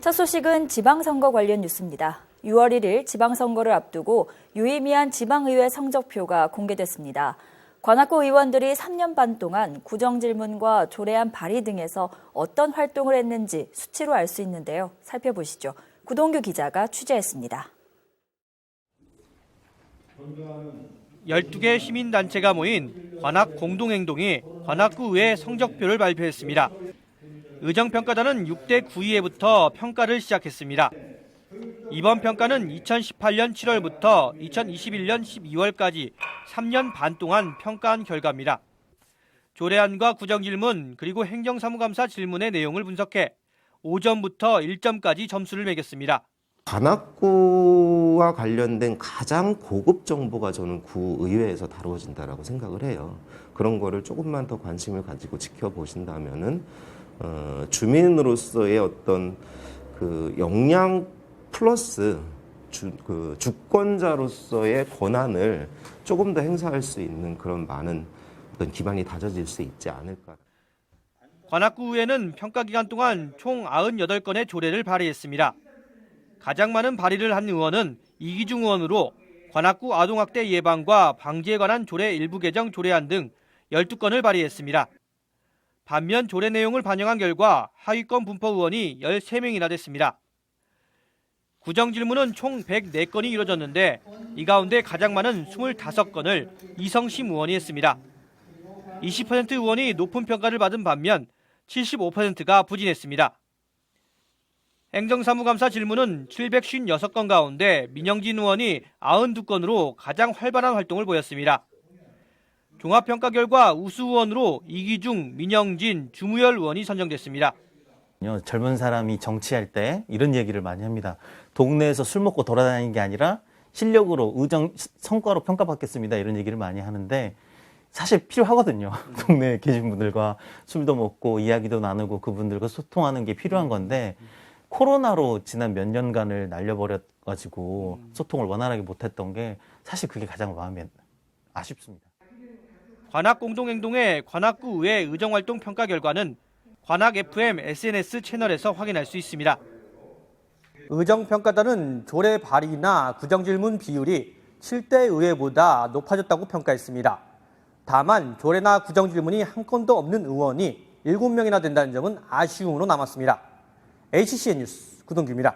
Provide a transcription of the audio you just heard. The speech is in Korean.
첫 소식은 지방선거 관련 뉴스입니다. 6월 1일 지방선거를 앞두고 유의미한 지방의회 성적표가 공개됐습니다. 관악구 의원들이 3년 반 동안 구정질문과 조례안 발의 등에서 어떤 활동을 했는지 수치로 알 수 있는데요. 살펴보시죠. 구동규 기자가 취재했습니다. 12개 시민단체가 모인 관악 공동행동이 관악구 의회 성적표를 발표했습니다. 의정평가단은 6대 9위회부터 평가를 시작했습니다. 이번 평가는 2018년 7월부터 2021년 12월까지 3년 반 동안 평가한 결과입니다. 조례안과 구정질문 그리고 행정사무감사 질문의 내용을 분석해 5점부터 1점까지 점수를 매겼습니다. 관악구와 관련된 가장 고급 정보가 저는 구의회에서 다루어진다라고 생각을 해요. 그런 거를 조금만 더 관심을 가지고 지켜보신다면은 주민으로서의 어떤 그 역량 플러스 주권자로서의 권한을 조금 더 행사할 수 있는 그런 많은 어떤 기반이 다져질 수 있지 않을까. 관악구 의회는 평가 기간 동안 총 98건의 조례를 발의했습니다. 가장 많은 발의를 한 의원은 이기중 의원으로 관악구 아동학대 예방과 방지에 관한 조례 일부 개정 조례안 등 12건을 발의했습니다. 반면 조례 내용을 반영한 결과 하위권 분포 의원이 13명이나 됐습니다. 구정질문은 총 104건이 이뤄졌는데 이 가운데 가장 많은 25건을 이성심 의원이 했습니다. 20% 의원이 높은 평가를 받은 반면 75%가 부진했습니다. 행정사무감사 질문은 756건 가운데 민영진 의원이 92건으로 가장 활발한 활동을 보였습니다. 종합평가 결과 우수 의원으로 이기중, 민영진, 주무열 의원이 선정됐습니다. 젊은 사람이 정치할 때 이런 얘기를 많이 합니다. 동네에서 술 먹고 돌아다니는 게 아니라 실력으로 성과로 평가받겠습니다. 이런 얘기를 많이 하는데 사실 필요하거든요. 동네에 계신 분들과 술도 먹고 이야기도 나누고 그분들과 소통하는 게 필요한 건데 코로나로 지난 몇 년간을 날려버려가지고 소통을 원활하게 못했던 게 사실 그게 가장 마음이 아쉽습니다. 관악 공동행동의 관악구 의회 의정활동 평가 결과는 관악 FM SNS 채널에서 확인할 수 있습니다. 의정평가단은 조례 발의나 구정질문 비율이 7대 의회보다 높아졌다고 평가했습니다. 다만 조례나 구정질문이 한 건도 없는 의원이 7명이나 된다는 점은 아쉬움으로 남았습니다. HCN 뉴스 구동규입니다.